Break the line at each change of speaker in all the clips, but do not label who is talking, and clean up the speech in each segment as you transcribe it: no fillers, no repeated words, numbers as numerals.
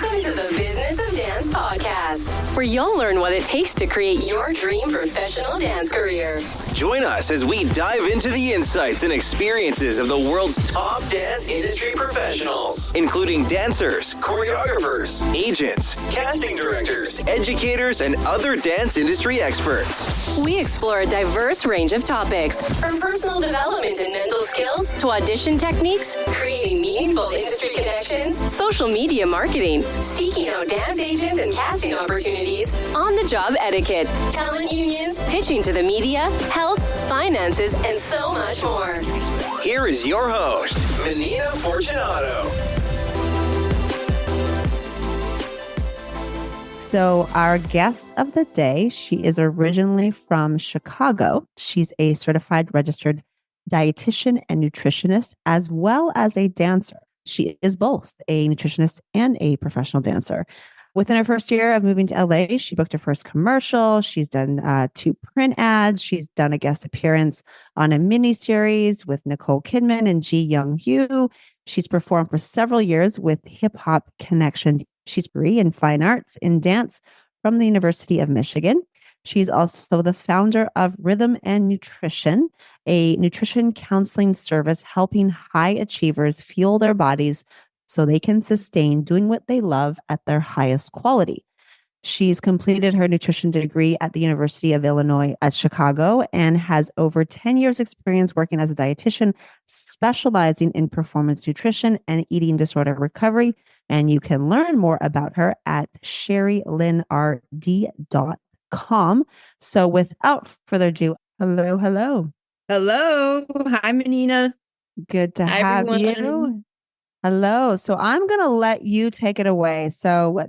Welcome to the Business of Dance podcast, where you'll learn what it takes to create your dream professional dance career.
Join us as we dive into the insights and experiences of the world's top dance industry professionals, including dancers, choreographers, agents, casting directors, educators, and other dance industry experts.
We explore a diverse range of topics, from personal development and mental skills to audition techniques, creating meaningful industry connections, social media marketing, seeking out dance agents and casting opportunities, on-the-job etiquette, talent unions, pitching to the media, health, finances, and so much more.
Here is your host, Menina Fortunato.
So our guest of the day, she is originally from Chicago. She's a certified registered dietitian and nutritionist, as well as a dancer. She is both a nutritionist and a professional dancer. Within her first year of moving to LA, she booked her first commercial. She's done 2 print ads. She's done a guest appearance on a miniseries with Nicole Kidman and Ji Young Hu. She's performed for several years with Hip Hop Connection. She's degree in fine arts in dance from the University of Michigan. She's also the founder of Rhythm and Nutrition, a nutrition counseling service helping high achievers fuel their bodies so they can sustain doing what they love at their highest quality. She's completed her nutrition degree at the University of Illinois at Chicago and has over 10 years experience working as a dietitian, specializing in performance nutrition and eating disorder recovery. And you can learn more about her at sherrylinrd.com. So without further ado, hello.
Hello. Hi, Menina.
Good to have you. Hello. So I'm going to let you take it away. So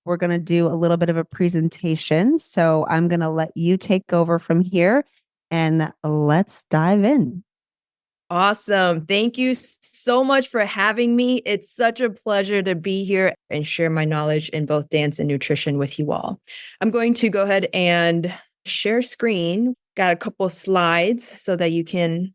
we're going to do a little bit of a presentation. So I'm going to let you take over from here and let's dive in.
Awesome. Thank you so much for having me. It's such a pleasure to be here and share my knowledge in both dance and nutrition with you all. I'm going to go ahead and share screen. Got a couple slides so that you can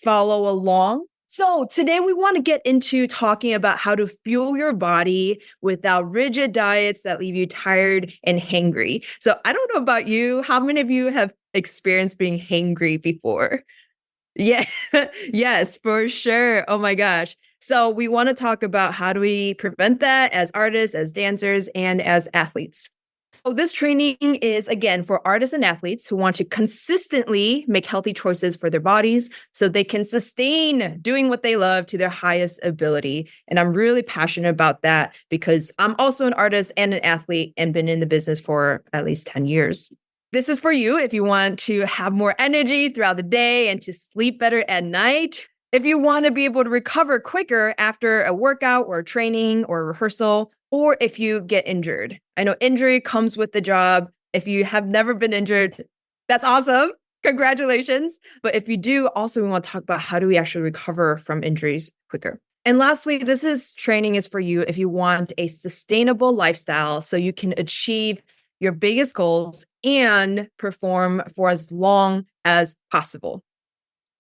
follow along. So today we want to get into talking about how to fuel your body without rigid diets that leave you tired and hangry. So I don't know about you. How many of you have experienced being hangry before? Yeah, yes, for sure. Oh my gosh. So we want to talk about how do we prevent that as artists, as dancers, and as athletes. So this training is, again, for artists and athletes who want to consistently make healthy choices for their bodies so they can sustain doing what they love to their highest ability. And I'm really passionate about that because I'm also an artist and an athlete and been in the business for at least 10 years. This is for you if you want to have more energy throughout the day and to sleep better at night. If you want to be able to recover quicker after a workout or training or rehearsal, or if you get injured. I know injury comes with the job. If you have never been injured, that's awesome. Congratulations. But if you do, also we want to talk about how do we actually recover from injuries quicker. And lastly, training is for you if you want a sustainable lifestyle so you can achieve your biggest goals and perform for as long as possible.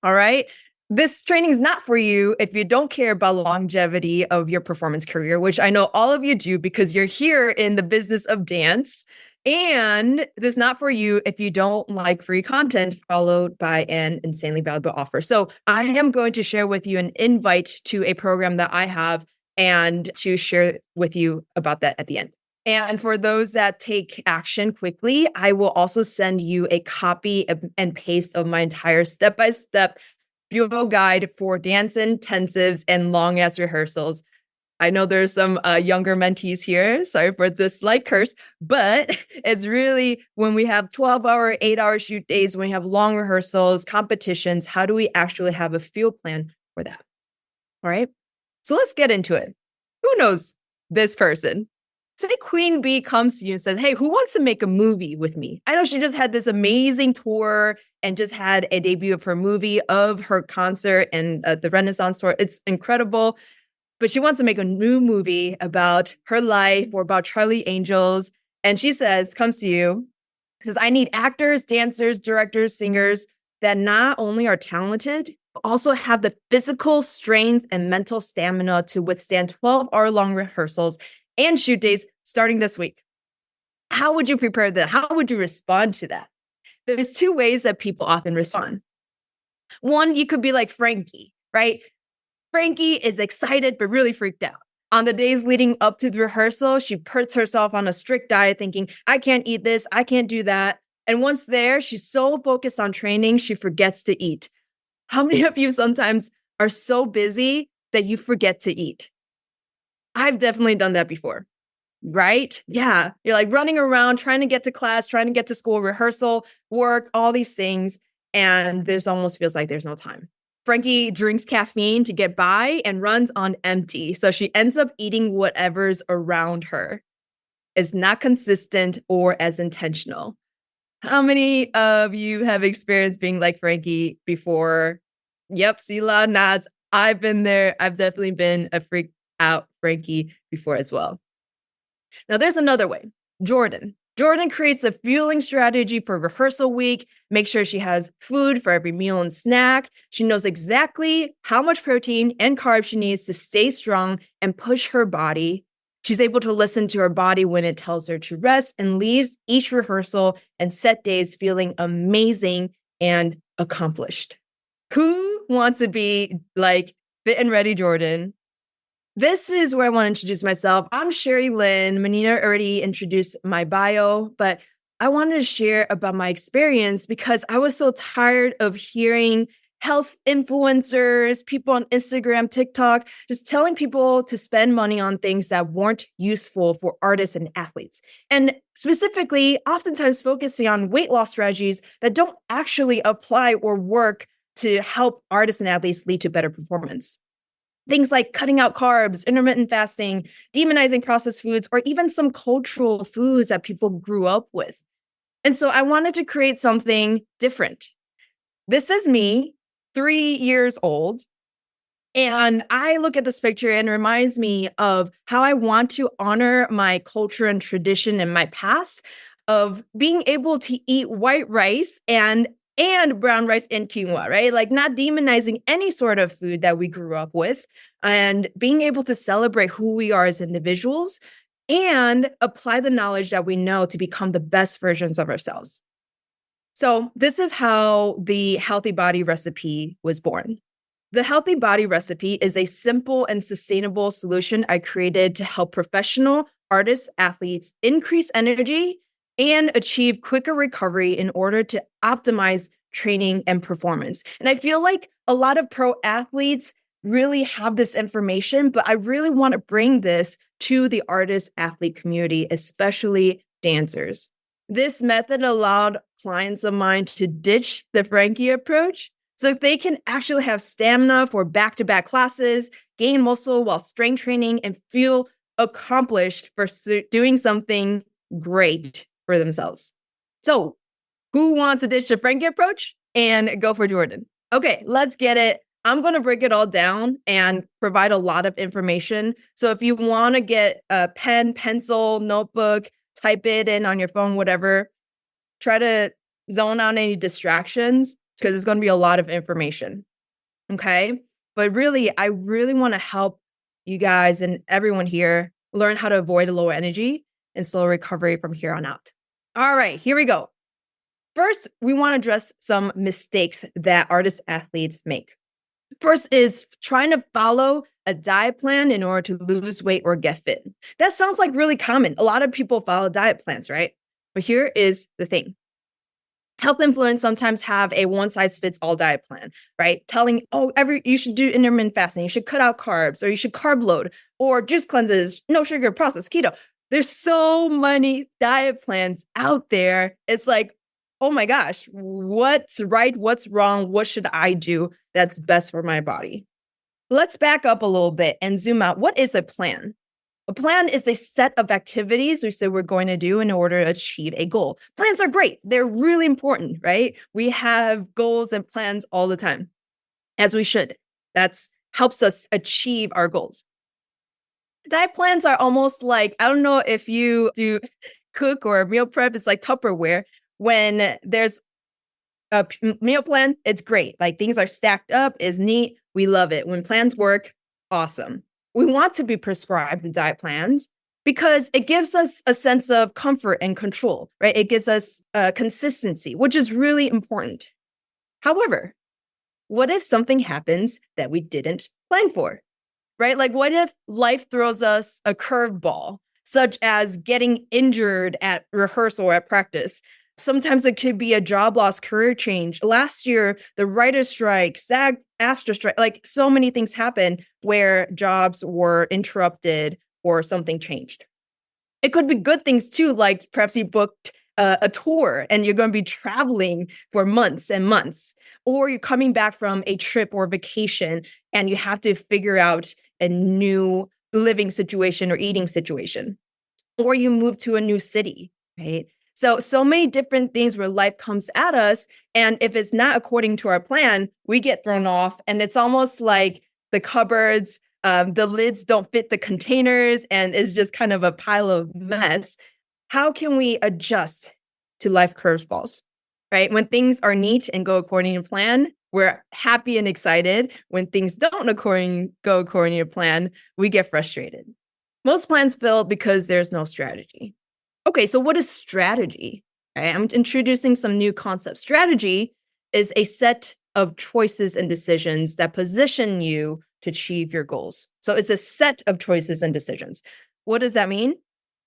All right. This training is not for you if you don't care about longevity of your performance career, which I know all of you do because you're here in the business of dance. And this is not for you if you don't like free content followed by an insanely valuable offer. So I am going to share with you an invite to a program that I have and to share with you about that at the end. And for those that take action quickly, I will also send you a copy and paste of my entire step-by-step fuel guide for dance intensives and long ass rehearsals. I know there's some younger mentees here. Sorry for the slight curse, but it's really when we have 12-hour, 8-hour shoot days, when we have long rehearsals, competitions, how do we actually have a field plan for that? All right. So let's get into it. Who knows this person? Say Queen Bee comes to you and says, hey, who wants to make a movie with me? I know she just had this amazing tour and just had a debut of her movie, of her concert and the Renaissance tour. It's incredible. But she wants to make a new movie about her life or about Charlie Angels. And she comes to you, says, I need actors, dancers, directors, singers that not only are talented, but also have the physical strength and mental stamina to withstand 12-hour long rehearsals and shoot days starting this week. How would you prepare that? How would you respond to that? There's two ways that people often respond. One, you could be like Frankie, right? Frankie is excited, but really freaked out. On the days leading up to the rehearsal, she puts herself on a strict diet thinking, I can't eat this, I can't do that. And once there, she's so focused on training, she forgets to eat. How many of you sometimes are so busy that you forget to eat? I've definitely done that before, right? Yeah. You're like running around, trying to get to class, trying to get to school, rehearsal, work, all these things. And there's almost feels like there's no time. Frankie drinks caffeine to get by and runs on empty. So she ends up eating whatever's around her. It's not consistent or as intentional. How many of you have experienced being like Frankie before? Yep, see a lot of nods. I've been there. I've definitely been a freak out Frankie before as well. Now there's another way. Jordan creates a fueling strategy for rehearsal week, make sure she has food for every meal and snack. She knows exactly how much protein and carbs she needs to stay strong and push her body. She's able to listen to her body when it tells her to rest and leaves each rehearsal and set days feeling amazing and accomplished. Who wants to be like fit and ready Jordan? This is where I want to introduce myself. I'm Sherry Lin. Manina already introduced my bio, but I wanted to share about my experience because I was so tired of hearing health influencers, people on Instagram, TikTok, just telling people to spend money on things that weren't useful for artists and athletes. And specifically, oftentimes focusing on weight loss strategies that don't actually apply or work to help artists and athletes lead to better performance. Things like cutting out carbs, intermittent fasting, demonizing processed foods, or even some cultural foods that people grew up with. And so I wanted to create something different. This is me, 3 years old. And I look at this picture and it reminds me of how I want to honor my culture and tradition and my past of being able to eat white rice and brown rice and quinoa, right? Like not demonizing any sort of food that we grew up with and being able to celebrate who we are as individuals and apply the knowledge that we know to become the best versions of ourselves. So this is how the Healthy Body Recipe was born. The Healthy Body Recipe is a simple and sustainable solution I created to help professional artists, athletes increase energy and achieve quicker recovery in order to optimize training and performance. And I feel like a lot of pro athletes really have this information, but I really want to bring this to the artist athlete community, especially dancers. This method allowed clients of mine to ditch the Frankie approach so they can actually have stamina for back-to-back classes, gain muscle while strength training, and feel accomplished for doing something great for themselves. So who wants to ditch the Frankie approach and go for Jordan? Okay, let's get it. I'm going to break it all down and provide a lot of information. So if you want to get a pen, pencil, notebook, type it in on your phone, whatever, try to zone out any distractions because it's going to be a lot of information. Okay. But really, I really want to help you guys and everyone here learn how to avoid a low energy and slow recovery from here on out. All right, here we go. First, we want to address some mistakes that artist athletes make. First is trying to follow a diet plan in order to lose weight or get fit. That sounds like really common. A lot of people follow diet plans, right? But here is the thing. Health influencers sometimes have a one-size-fits-all diet plan, right? Telling, you should do intermittent fasting, you should cut out carbs, or you should carb load, or juice cleanses, no sugar, processed, keto. There's so many diet plans out there. It's like, oh my gosh, what's right? What's wrong? What should I do that's best for my body? Let's back up a little bit and zoom out. What is a plan? A plan is a set of activities we say we're going to do in order to achieve a goal. Plans are great. They're really important, right? We have goals and plans all the time, as we should. That helps us achieve our goals. Diet plans are almost like, I don't know if you do cook or meal prep, it's like Tupperware. When there's a meal plan, it's great. Like things are stacked up, is neat. We love it. When plans work, awesome. We want to be prescribed the diet plans, because it gives us a sense of comfort and control, right? It gives us consistency, which is really important. However, what if something happens that we didn't plan for, right? Like, what if life throws us a curveball, such as getting injured at rehearsal or at practice? Sometimes it could be a job loss, career change. Last year, the writer's strike, SAG-AFTRA strike, like so many things happened where jobs were interrupted or something changed. It could be good things too, like perhaps you booked a tour and you're going to be traveling for months and months, or you're coming back from a trip or vacation and you have to figure out a new living situation or eating situation, or you move to a new city, right? So many different things where life comes at us. And if it's not according to our plan, we get thrown off. And it's almost like the cupboards, the lids don't fit the containers, and it's just kind of a pile of mess. How can we adjust to life curveballs, right? When things are neat and go according to plan, we're happy and excited. When things don't go according to plan, we get frustrated. Most plans fail because there's no strategy. Okay, so what is strategy? Right, I'm introducing some new concepts. Strategy is a set of choices and decisions that position you to achieve your goals. So it's a set of choices and decisions. What does that mean?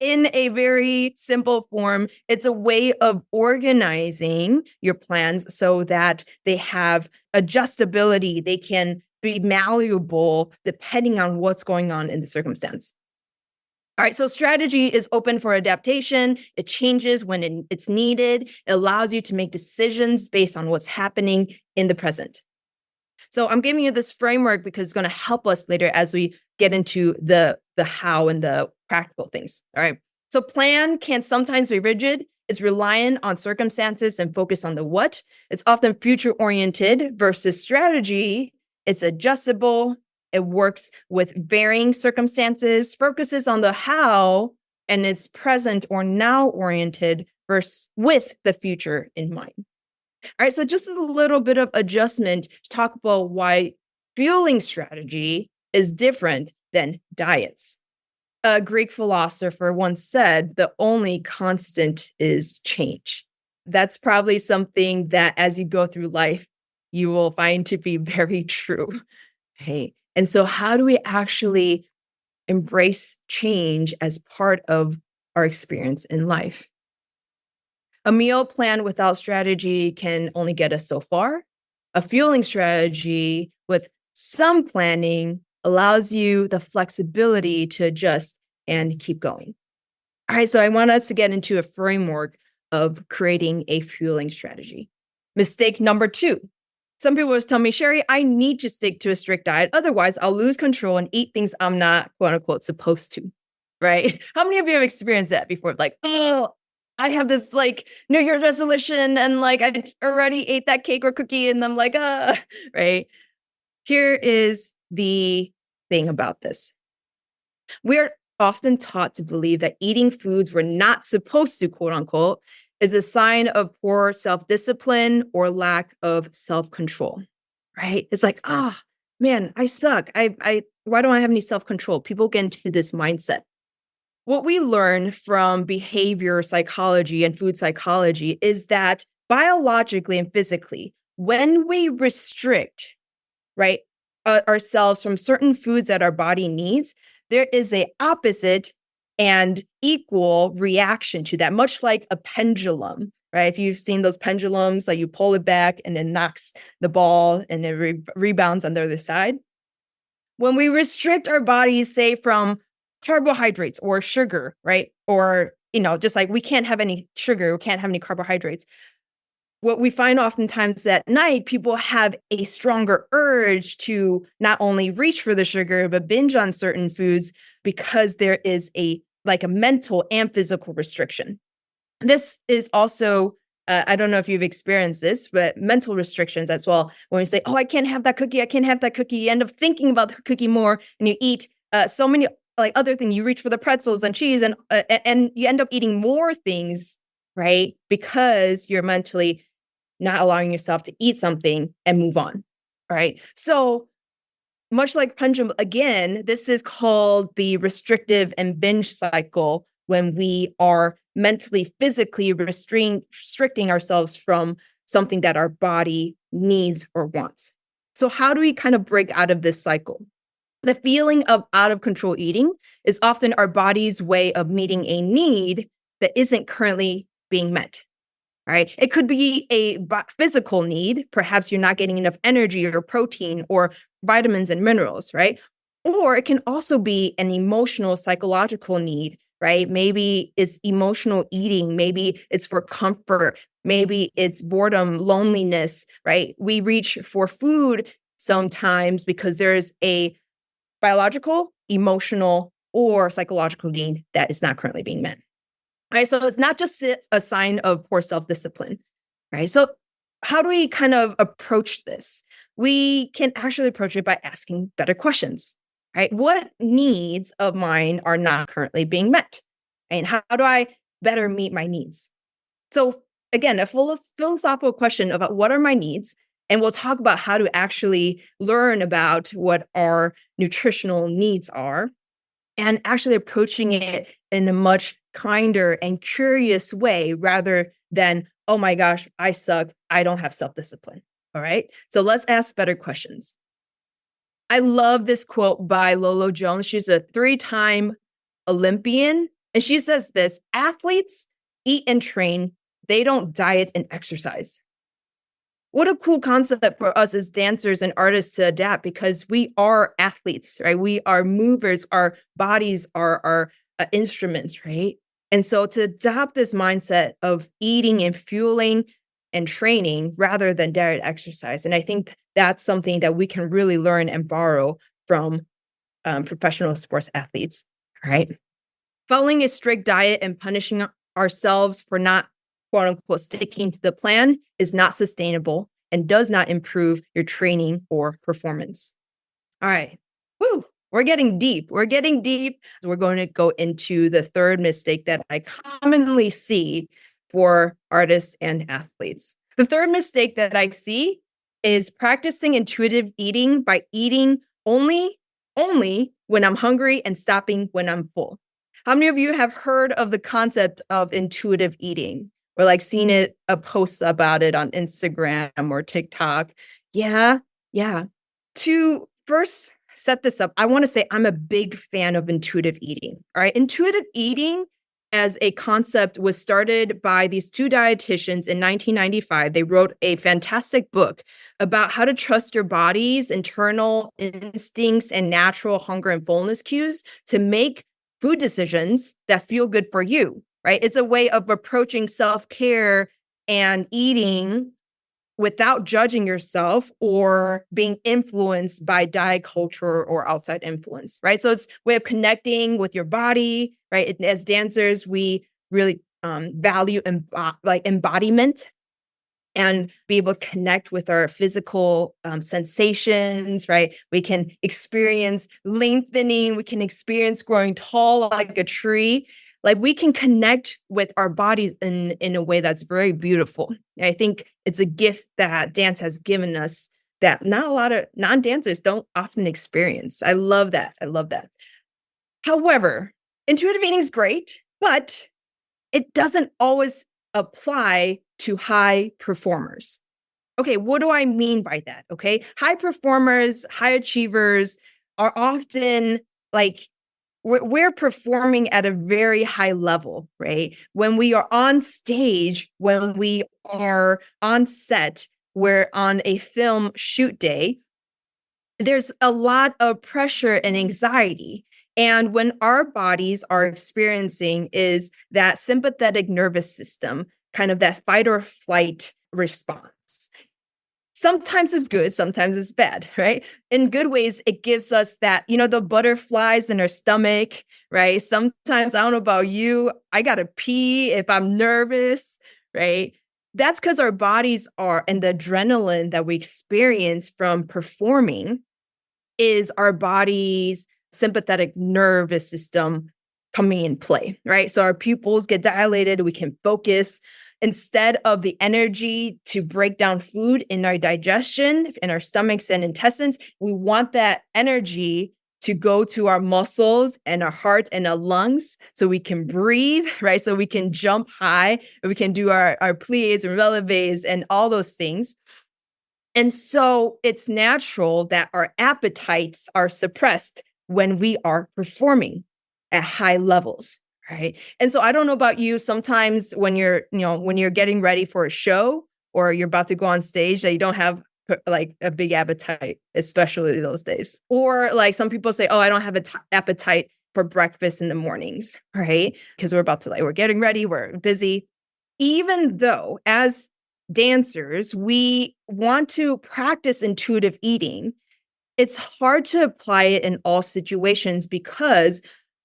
In a very simple form, it's a way of organizing your plans so that they have adjustability. They can be malleable depending on what's going on in the circumstance. All right, so strategy is open for adaptation. It changes when it's needed. It allows you to make decisions based on what's happening in the present. So I'm giving you this framework because it's going to help us later as we get into the how and the practical things. All right. So plan can sometimes be rigid. It's reliant on circumstances and focus on the what. It's often future oriented versus strategy. It's adjustable. It works with varying circumstances, focuses on the how, and is present or now oriented versus with the future in mind. All right, so just a little bit of adjustment to talk about why fueling strategy is different than diets. A Greek philosopher once said, the only constant is change. That's probably something that as you go through life, you will find to be very true. Hey, and so how do we actually embrace change as part of our experience in life? A meal plan without strategy can only get us so far. A fueling strategy with some planning allows you the flexibility to adjust and keep going. All right, so I want us to get into a framework of creating a fueling strategy. Mistake number 2. Some people always tell me, Sherry, I need to stick to a strict diet. Otherwise, I'll lose control and eat things I'm not, quote unquote, supposed to, right? How many of you have experienced that before? Like, oh, I have this like New Year's resolution and like I already ate that cake or cookie and I'm like, right? Here is the thing about this. We're often taught to believe that eating foods we're not supposed to, quote unquote, is a sign of poor self-discipline or lack of self-control, right? It's like, man, I suck. Why don't I have any self-control? People get into this mindset. What we learn from behavior psychology and food psychology is that biologically and physically, when we restrict, right, ourselves from certain foods that our body needs, there is an opposite and equal reaction to that, much like a pendulum, right? If you've seen those pendulums, like you pull it back and it knocks the ball and it rebounds on the other side. When we restrict our bodies, say from carbohydrates or sugar, right? Or, just like we can't have any sugar, we can't have any carbohydrates. What we find oftentimes at night, people have a stronger urge to not only reach for the sugar, but binge on certain foods because there is a mental and physical restriction. This is also, I don't know if you've experienced this, but mental restrictions as well. When we say, I can't have that cookie, you end up thinking about the cookie more and you eat so many other things. You reach for the pretzels and cheese and you end up eating more things, right? Because you're mentally not allowing yourself to eat something and move on, right? So much like pendulum, again, this is called the restrictive and binge cycle when we are mentally, physically restricting ourselves from something that our body needs or wants. So how do we kind of break out of this cycle? The feeling of out of control eating is often our body's way of meeting a need that isn't currently being met. Right? It could be a physical need. Perhaps you're not getting enough energy or protein or vitamins and minerals, right? Or it can also be an emotional, psychological need, right? Maybe it's emotional eating. Maybe it's for comfort. Maybe it's boredom, loneliness, right? We reach for food sometimes because there is a biological, emotional, or psychological need that is not currently being met. Right. So it's not just a sign of poor self-discipline. Right. So how do we kind of approach this? We can actually approach it by asking better questions. Right. What needs of mine are not currently being met? And how do I better meet my needs? So again, a philosophical question about what are my needs? And we'll talk about how to actually learn about what our nutritional needs are and actually approaching it in a much kinder and curious way rather than, oh my gosh, I suck. I don't have self-discipline. All right. So let's ask better questions. I love this quote by Lolo Jones. She's a 3-time Olympian. And she says this: athletes eat and train. They don't diet and exercise. What a cool concept for us as dancers and artists to adapt, because we are athletes, right? We are movers. Our bodies are our instruments, right? And so to adopt this mindset of eating and fueling and training rather than diet exercise. And I think that's something that we can really learn and borrow from professional sports athletes, right? Following a strict diet and punishing ourselves for not, quote unquote, sticking to the plan is not sustainable and does not improve your training or performance. All right. Woo. We're getting deep. We're getting deep. We're going to go into the third mistake that I commonly see for artists and athletes. The third mistake that I see is practicing intuitive eating by eating only when I'm hungry and stopping when I'm full. How many of you have heard of the concept of intuitive eating or like seen it, a post about it on Instagram or TikTok? Yeah. To first set this up, I want to say I'm a big fan of intuitive eating. All right. Intuitive eating as a concept was started by these 2 dietitians in 1995. They wrote a fantastic book about how to trust your body's internal instincts and natural hunger and fullness cues to make food decisions that feel good for you, right? It's a way of approaching self-care and eating without judging yourself or being influenced by diet culture or outside influence, right? So it's a way of connecting with your body, right? As dancers, we really value embodiment and be able to connect with our physical sensations, right? We can experience lengthening. We can experience growing tall like a tree. Like we can connect with our bodies in a way that's very beautiful. And I think it's a gift that dance has given us that not a lot of non-dancers don't often experience. I love that. However, intuitive eating is great, but it doesn't always apply to high performers. Okay, what do I mean by that? Okay, high performers, high achievers are often like, we're performing at a very high level, right? When we are on stage, when we are on set, we're on a film shoot day, there's a lot of pressure and anxiety. And when our bodies are experiencing is that sympathetic nervous system, kind of that fight or flight response. Sometimes it's good, sometimes it's bad, right? In good ways, it gives us that, the butterflies in our stomach, right? Sometimes, I don't know about you, I gotta pee if I'm nervous, right? That's because our bodies are, and the adrenaline that we experience from performing is our body's sympathetic nervous system coming in play, right? So our pupils get dilated, we can focus, instead of the energy to break down food in our digestion, in our stomachs and intestines, we want that energy to go to our muscles and our heart and our lungs so we can breathe, right? So we can jump high, and we can do our plies and releves and all those things. And so it's natural that our appetites are suppressed when we are performing at high levels, right? And so I don't know about you, sometimes when you're getting ready for a show or you're about to go on stage, that you don't have like a big appetite, especially those days. Or like some people say, oh, I don't have an appetite for breakfast in the mornings, right? Because we're getting ready, we're busy. Even though as dancers, we want to practice intuitive eating, it's hard to apply it in all situations because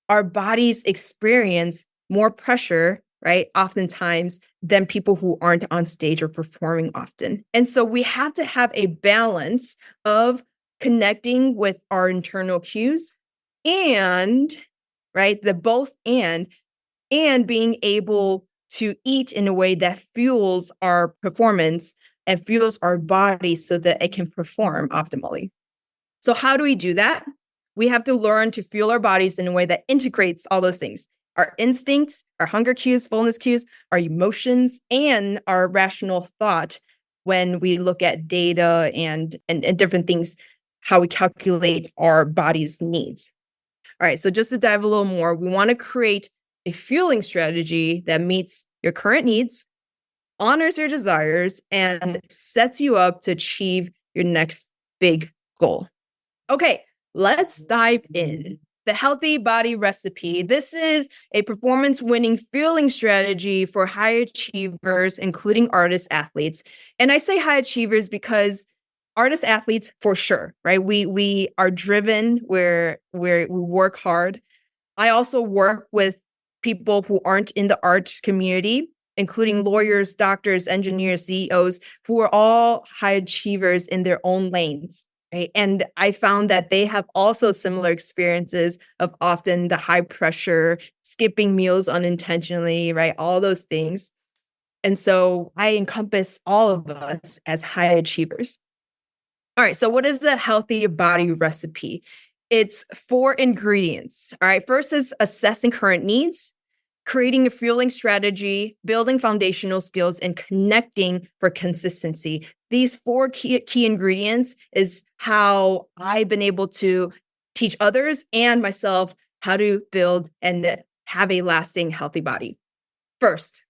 our bodies experience more pressure, right? Oftentimes than people who aren't on stage or performing often. And so we have to have a balance of connecting with our internal cues and, right, the both and being able to eat in a way that fuels our performance and fuels our body so that it can perform optimally. So how do we do that? We have to learn to fuel our bodies in a way that integrates all those things: our instincts, our hunger cues, fullness cues, our emotions, and our rational thought when we look at data and different things, how we calculate our body's needs. All right, so just to dive a little more, we want to create a fueling strategy that meets your current needs, honors your desires, and sets you up to achieve your next big goal. Okay, let's dive in. The healthy body recipe. This is a performance-winning fueling strategy for high achievers, including artist athletes. And I say high achievers because artist athletes, for sure, right? We are driven, where we work hard. I also work with people who aren't in the art community, including lawyers, doctors, engineers, CEOs, who are all high achievers in their own lanes, right? And I found that they have also similar experiences of often the high pressure, skipping meals unintentionally, right? All those things. And so I encompass all of us as high achievers. All right, so what is the healthy body recipe? It's 4 ingredients. All right, first is assessing current needs, creating a fueling strategy, building foundational skills, and connecting for consistency. These 4 key ingredients is how I've been able to teach others and myself how to build and have a lasting healthy body. First,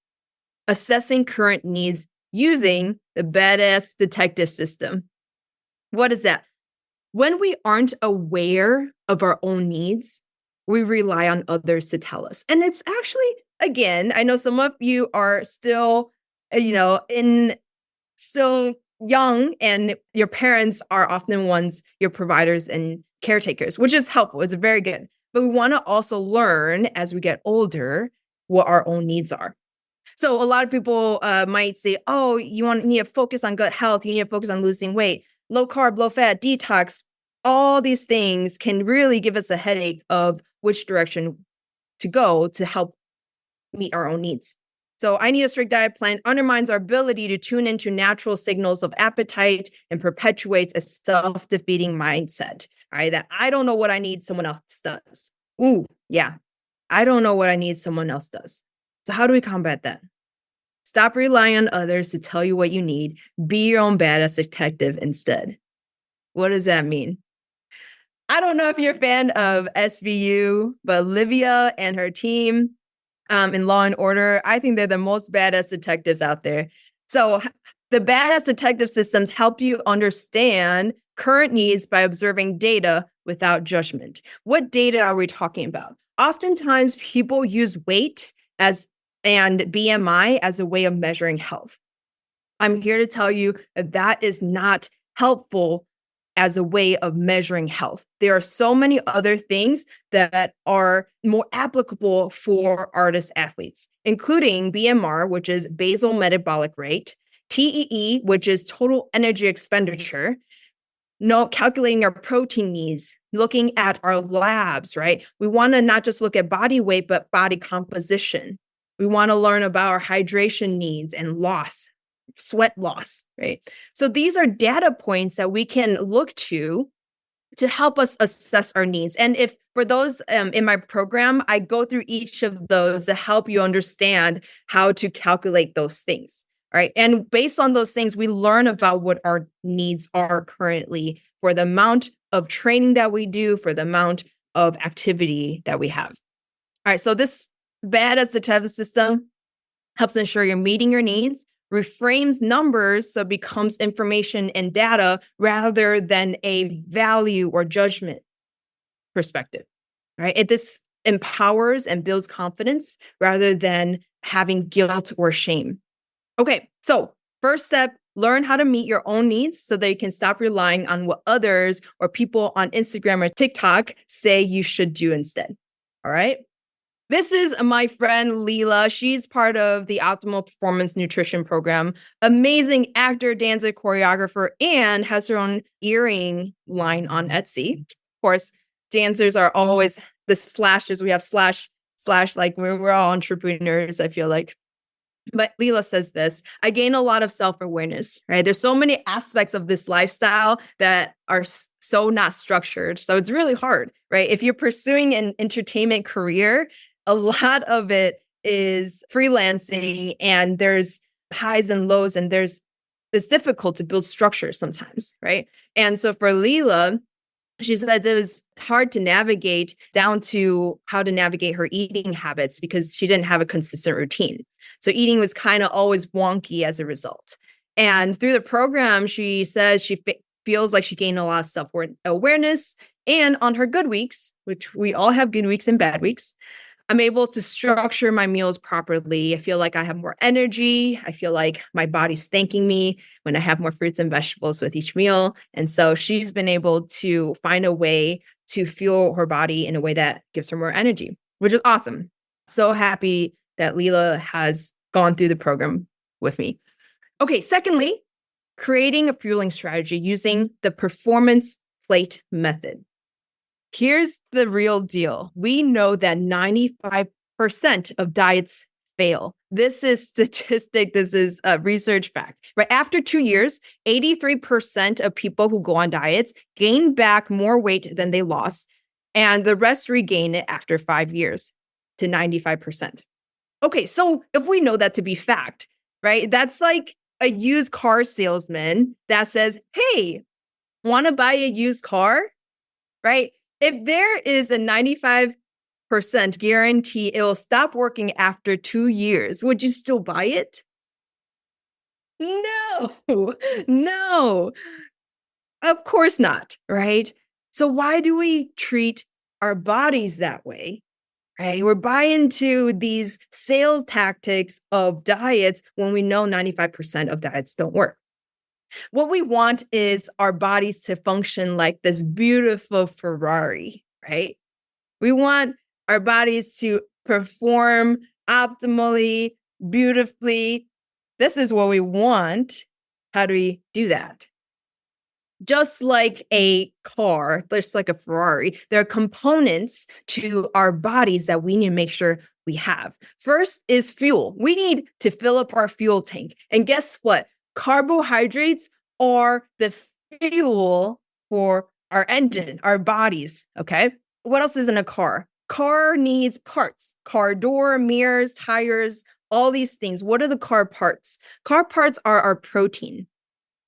assessing current needs using the badass detective system. What is that? When we aren't aware of our own needs, we rely on others to tell us. And it's actually, again, I know some of you are still, still young, and your parents are often your providers and caretakers, which is helpful. It's very good. But we want to also learn as we get older what our own needs are. So a lot of people might say, oh, need to focus on gut health. You need to focus on losing weight, low carb, low fat, detox. All these things can really give us a headache of which direction to go to help meet our own needs. So I need a strict diet plan undermines our ability to tune into natural signals of appetite and perpetuates a self-defeating mindset. All right, that I don't know what I need, someone else does. Ooh, yeah, I don't know what I need, someone else does. So how do we combat that? Stop relying on others to tell you what you need. Be your own badass detective instead. What does that mean? I don't know if you're a fan of SVU, but Olivia and her team in Law and Order, I think they're the most badass detectives out there. So the badass detective systems help you understand current needs by observing data without judgment. What data are we talking about? Oftentimes, people use weight and BMI as a way of measuring health. I'm here to tell you that is not helpful as a way of measuring health. There are so many other things that are more applicable for artist athletes, including BMR, which is basal metabolic rate, TEE, which is total energy expenditure, calculating our protein needs, looking at our labs, right? We want to not just look at body weight, but body composition. We want to learn about our hydration needs and loss, sweat loss, right? So these are data points that we can look to help us assess our needs. And if for those in my program, I go through each of those to help you understand how to calculate those things. Right. And based on those things, we learn about what our needs are currently for the amount of training that we do, for the amount of activity that we have. All right. So this bad as the type of system helps ensure you're meeting your needs, reframes numbers so it becomes information and data rather than a value or judgment perspective. Right. This empowers and builds confidence rather than having guilt or shame. Okay, so first step, learn how to meet your own needs so that you can stop relying on what others or people on Instagram or TikTok say you should do instead. All right. This is my friend Leela. She's part of the Optimal Performance Nutrition Program. Amazing actor, dancer, choreographer, and has her own earring line on Etsy. Of course, dancers are always the slashes. We have slash, like we're all entrepreneurs, I feel like. But Leela says this, I gain a lot of self-awareness, right? There's so many aspects of this lifestyle that are so not structured. So it's really hard, right? If you're pursuing an entertainment career, a lot of it is freelancing and there's highs and lows and it's difficult to build structure sometimes, right? And so for Leela, she says it was hard to navigate down to how to navigate her eating habits because she didn't have a consistent routine. So eating was kind of always wonky as a result. And through the program, she says she feels like she gained a lot of self-awareness. And on her good weeks, which we all have good weeks and bad weeks, I'm able to structure my meals properly. I feel like I have more energy. I feel like my body's thanking me when I have more fruits and vegetables with each meal. And so she's been able to find a way to fuel her body in a way that gives her more energy, which is awesome. So happy that Leela has gone through the program with me. Okay, secondly, creating a fueling strategy using the performance plate method. Here's the real deal. We know that 95% of diets fail. This is statistic. This is a research fact, right? After 2 years, 83% of people who go on diets gain back more weight than they lost, and the rest regain it after 5 years to 95%. Okay, so if we know that to be fact, right? That's like a used car salesman that says, hey, want to buy a used car, right? If there is a 95% guarantee it will stop working after 2 years, would you still buy it? No, of course not, right? So why do we treat our bodies that way? Right? We're buying into these sales tactics of diets when we know 95% of diets don't work. What we want is our bodies to function like this beautiful Ferrari, right? We want our bodies to perform optimally, beautifully. This is what we want. How do we do that? Just like a car, just like a Ferrari, there are components to our bodies that we need to make sure we have. First is fuel. We need to fill up our fuel tank. And guess what? Carbohydrates are the fuel for our engine, our bodies. Okay. What else is in a car? Car needs parts, car door, mirrors, tires, all these things. What are the car parts? Car parts are our protein.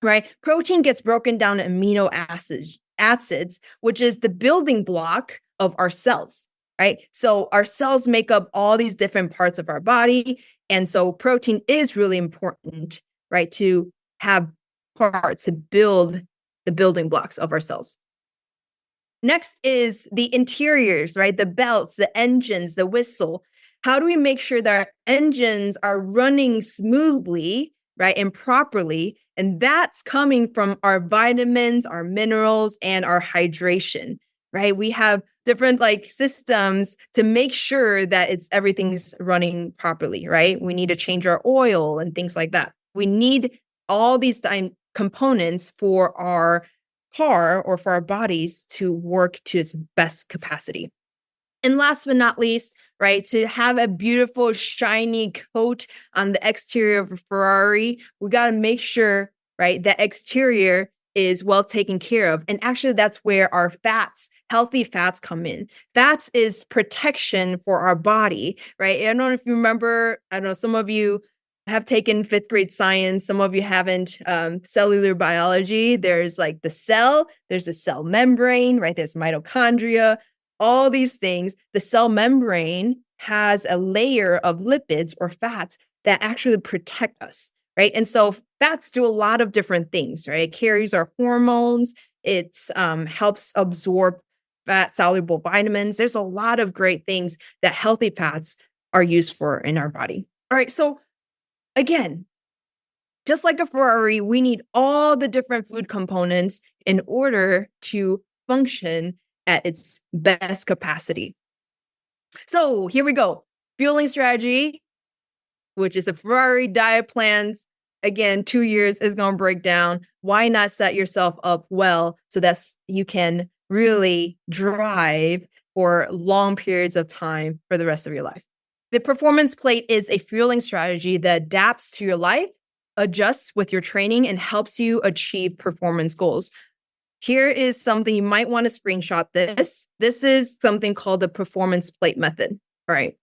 Right? Protein gets broken down to amino acids, which is the building block of our cells, right? So our cells make up all these different parts of our body. And so protein is really important, right? To have parts to build the building blocks of our cells. Next is the interiors, right? The belts, the engines, the whistle. How do we make sure that our engines are running smoothly, right? And properly? And that's coming from our vitamins, our minerals, and our hydration, right? We have different systems to make sure that everything's running properly, right? We need to change our oil and things like that. We need all these components for our car or for our bodies to work to its best capacity. And last but not least, right, to have a beautiful, shiny coat on the exterior of a Ferrari, we got to make sure, right, that exterior is well taken care of. And actually, that's where our fats, healthy fats, come in. Fats is protection for our body, right? I don't know if you remember, I don't know, some of you have taken fifth grade science, some of you haven't. Cellular biology, there's like the cell, there's the cell membrane, right? There's mitochondria, all these things. The cell membrane has a layer of lipids or fats that actually protect us, right? And so fats do a lot of different things, right? It carries our hormones. It helps absorb fat soluble vitamins. There's a lot of great things that healthy fats are used for in our body. All right. So again, just like a Ferrari, we need all the different food components in order to function at its best capacity. So here we go. Fueling strategy, which is a Ferrari diet plans. Again, 2 years is going to break down. Why not set yourself up well so that you can really drive for long periods of time for the rest of your life? The performance plate is a fueling strategy that adapts to your life, adjusts with your training, and helps you achieve performance goals. Here is something you might want to screenshot this. This is something called the performance plate method. All right.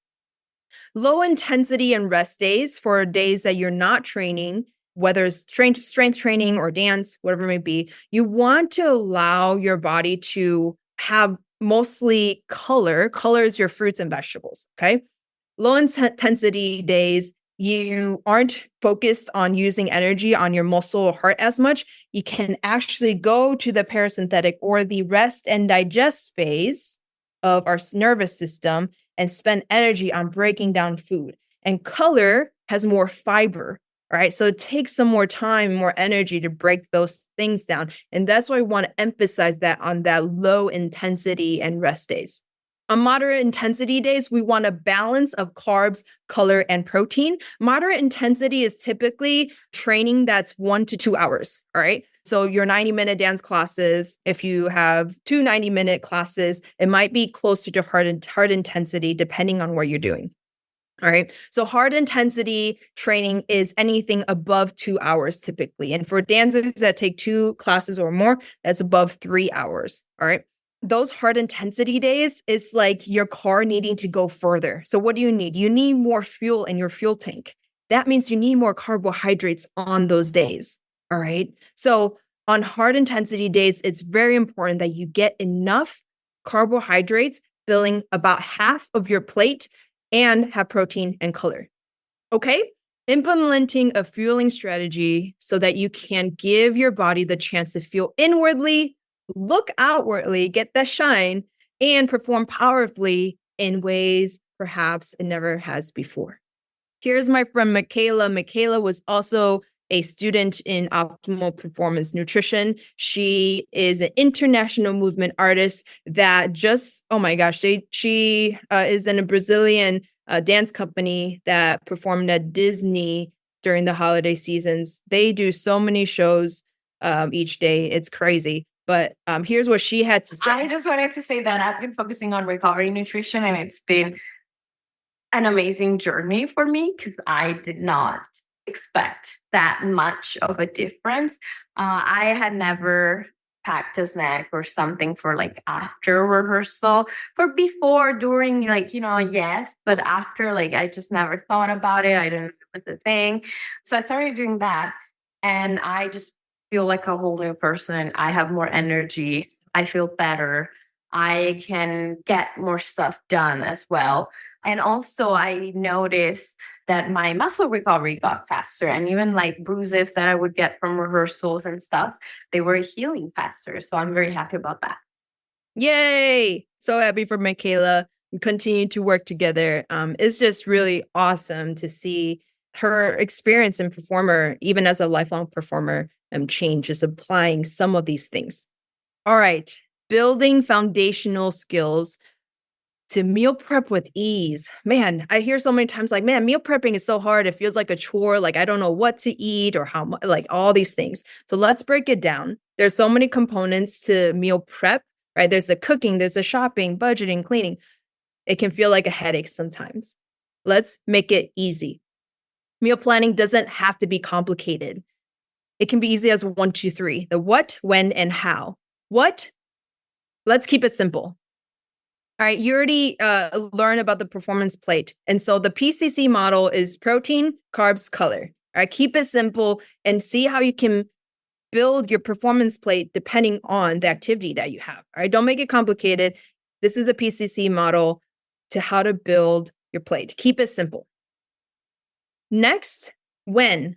Low intensity and rest days for days that you're not training, whether it's strength training or dance, whatever it may be, you want to allow your body to have mostly color. Color is your fruits and vegetables. Okay. Low intensity days, you aren't focused on using energy on your muscle or heart as much. You can actually go to the parasympathetic or the rest and digest phase of our nervous system and spend energy on breaking down food. And color has more fiber, right? So it takes some more time, more energy to break those things down. And that's why we want to emphasize that on that low intensity and rest days. On moderate intensity days, we want a balance of carbs, color, and protein. Moderate intensity is typically training that's 1 to 2 hours, all right? So your 90-minute dance classes, if you have 2 90-minute classes, it might be closer to hard intensity depending on what you're doing, all right? So hard intensity training is anything above 2 hours typically. And for dancers that take 2 classes or more, that's above 3 hours, all right? Those hard intensity days, it's like your car needing to go further. So what do you need? You need more fuel in your fuel tank. That means you need more carbohydrates on those days. All right. So on hard intensity days, it's very important that you get enough carbohydrates, filling about half of your plate, and have protein and color. Okay. Implementing a fueling strategy so that you can give your body the chance to fuel inwardly, look outwardly, get that shine, and perform powerfully in ways perhaps it never has before. Here's my friend Michaela. Michaela was also a student in optimal performance nutrition. She is an international movement artist that just, oh my gosh, she is in a Brazilian dance company that performed at Disney during the holiday seasons. They do so many shows each day. It's crazy. But here's what she had to say.
I just wanted to say that I've been focusing on recovery nutrition, and it's been an amazing journey for me because I did not expect that much of a difference. I had never packed a snack or something for like after rehearsal. For before, during, like, yes, but after, like, I just never thought about it. I didn't know it was a thing. So I started doing that, and I just feel like a whole new person. I have more energy. I feel better. I can get more stuff done as well. And also I noticed that my muscle recovery got faster, and even like bruises that I would get from rehearsals and stuff, they were healing faster. So I'm very happy about that.
Yay! So happy for Michaela. We continue to work together. It's just really awesome to see her experience and performer, even as a lifelong performer, change, is applying some of these things. All right. Building foundational skills to meal prep with ease. Man, I hear so many times like, man, meal prepping is so hard. It feels like a chore. Like, I don't know what to eat or how much, like all these things. So let's break it down. There's so many components to meal prep, right? There's the cooking, there's the shopping, budgeting, cleaning. It can feel like a headache sometimes. Let's make it easy. Meal planning doesn't have to be complicated. It can be easy as 1, 2, 3. The what, when, and how. What? Let's keep it simple. All right, you already learned about the performance plate. And so the PCC model is protein, carbs, color. All right, keep it simple and see how you can build your performance plate depending on the activity that you have. All right, don't make it complicated. This is the PCC model to how to build your plate. Keep it simple. Next, when.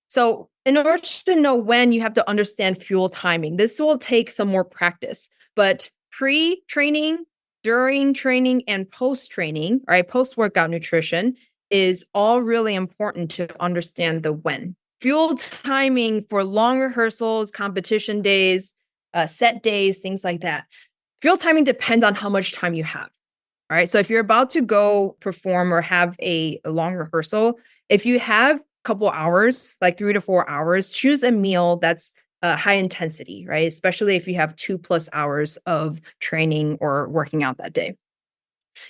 So in order to know when, you have to understand fuel timing. This will take some more practice, but pre-training, during training, and post-training, all right, post-workout nutrition is all really important to understand the when. Fuel timing for long rehearsals, competition days, set days, things like that. Fuel timing depends on how much time you have. All right. So if you're about to go perform or have a long rehearsal, if you have a couple hours, like 3 to 4 hours, choose a meal that's high intensity, right? Especially if you have 2+ hours of training or working out that day.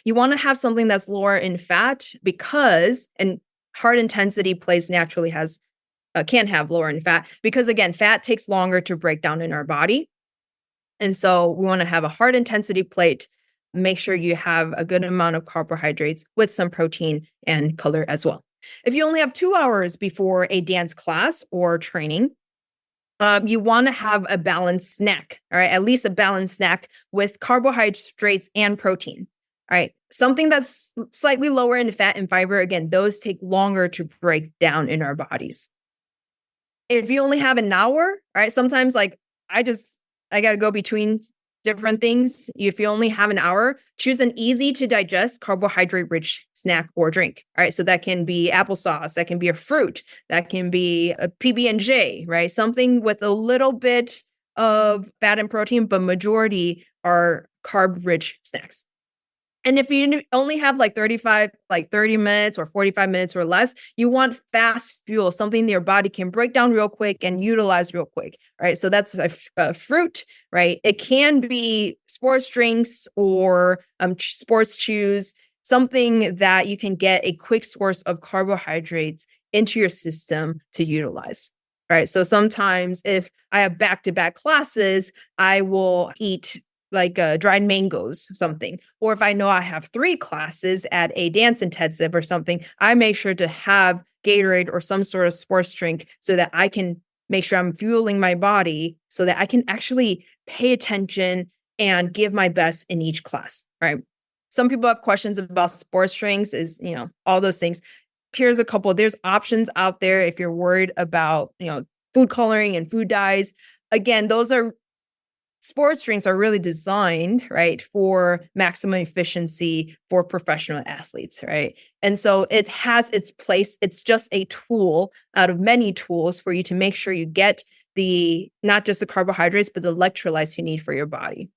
You want to have something that's lower in fat and hard intensity plays naturally can have lower in fat because again, fat takes longer to break down in our body. And so we want to have a hard intensity plate. Make sure you have a good amount of carbohydrates with some protein and color as well. If you only have 2 hours before a dance class or training, you want to have a balanced snack, all right? At least a balanced snack with carbohydrates and protein, all right? Something that's slightly lower in fat and fiber, again, those take longer to break down in our bodies. If you only have an hour, all right, sometimes like I got to go between different things. If you only have an hour, choose an easy to digest carbohydrate rich snack or drink. All right. So that can be applesauce, that can be a fruit, that can be a PB&J, right? Something with a little bit of fat and protein, but majority are carb rich snacks. And if you only have like 30 minutes or 45 minutes or less, you want fast fuel, something that your body can break down real quick and utilize real quick. Right. So that's a fruit, right? It can be sports drinks or sports chews, something that you can get a quick source of carbohydrates into your system to utilize. Right. So sometimes if I have back-to-back classes, I will eat like dried mangoes, something. Or if I know I have 3 classes at a dance intensive or something, I make sure to have Gatorade or some sort of sports drink so that I can make sure I'm fueling my body so that I can actually pay attention and give my best in each class, right? Some people have questions about sports drinks, all those things. Here's a couple. There's options out there if you're worried about, food coloring and food dyes. Again, sports drinks are really designed, right, for maximum efficiency for professional athletes, right? And so it has its place. It's just a tool out of many tools for you to make sure you get not just the carbohydrates, but the electrolytes you need for your body.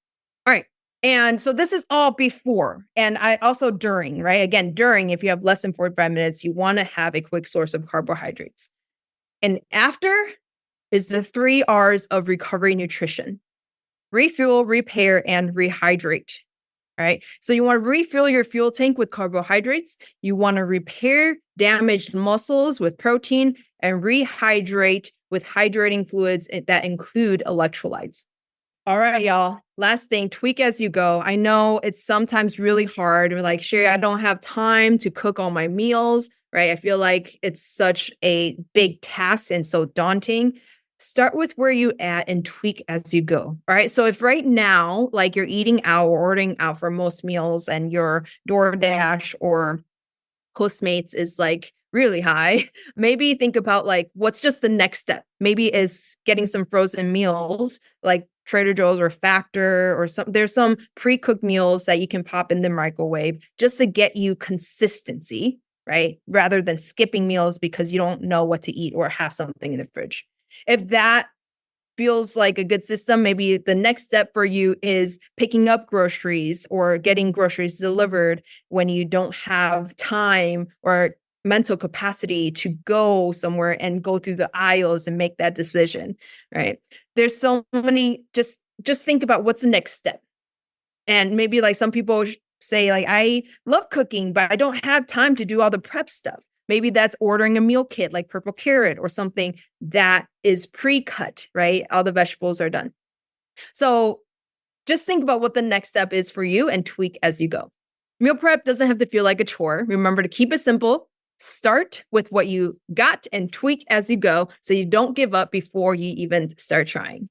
All right. And so this is all before and also during, right? Again, during, if you have less than 45 minutes, you want to have a quick source of carbohydrates. And after is the 3 R's of recovery nutrition. Refuel, repair, and rehydrate. All right. So you want to refill your fuel tank with carbohydrates. You want to repair damaged muscles with protein and rehydrate with hydrating fluids that include electrolytes. All right, y'all. Last thing, tweak as you go. I know it's sometimes really hard. We're like, Sherry, I don't have time to cook all my meals, right? I feel like it's such a big task and so daunting. Start with where you at and tweak as you go. All right. So if right now, like you're eating out or ordering out for most meals and your DoorDash or Postmates is like really high, maybe think about like, what's just the next step? Maybe is getting some frozen meals like Trader Joe's or Factor or there's some pre-cooked meals that you can pop in the microwave just to get you consistency, right? Rather than skipping meals because you don't know what to eat or have something in the fridge. If that feels like a good system, maybe the next step for you is picking up groceries or getting groceries delivered when you don't have time or mental capacity to go somewhere and go through the aisles and make that decision, right? There's so many, just think about what's the next step. And maybe like some people say like, I love cooking, but I don't have time to do all the prep stuff. Maybe that's ordering a meal kit like Purple Carrot or something that is pre-cut, right? All the vegetables are done. So just think about what the next step is for you and tweak as you go. Meal prep doesn't have to feel like a chore. Remember to keep it simple. Start with what you got and tweak as you go so you don't give up before you even start trying.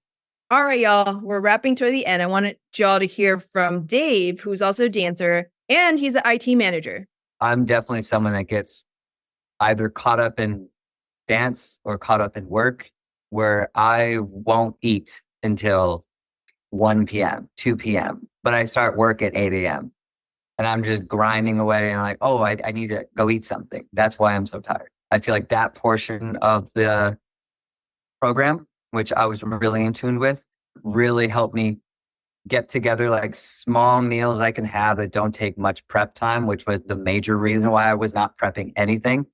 All right, y'all, we're wrapping toward the end. I wanted y'all to hear from Dave, who's also a dancer, and he's an IT manager.
I'm definitely someone that gets either caught up in dance or caught up in work, where I won't eat until 1 p.m., 2 p.m., but I start work at 8 a.m. and I'm just grinding away and I'm like, oh, I need to go eat something. That's why I'm so tired. I feel like that portion of the program, which I was really in tune with, really helped me get together like small meals I can have that don't take much prep time, which was the major reason why I was not prepping anything,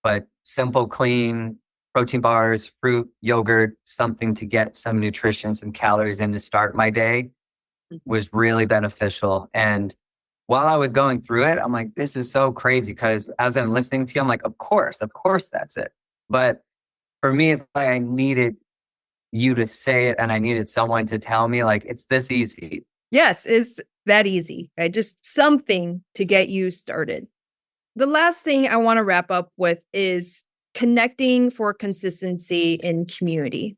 but simple, clean protein bars, fruit, yogurt, something to get some nutrition, some calories in to start my day was really beneficial. And while I was going through it, I'm like, this is so crazy, because as I'm listening to you, I'm like, of course that's it. But for me, it's like I needed you to say it and I needed someone to tell me like, it's this easy.
Yes, it's that easy, right? Just something to get you started. The last thing I want to wrap up with is connecting for consistency in community.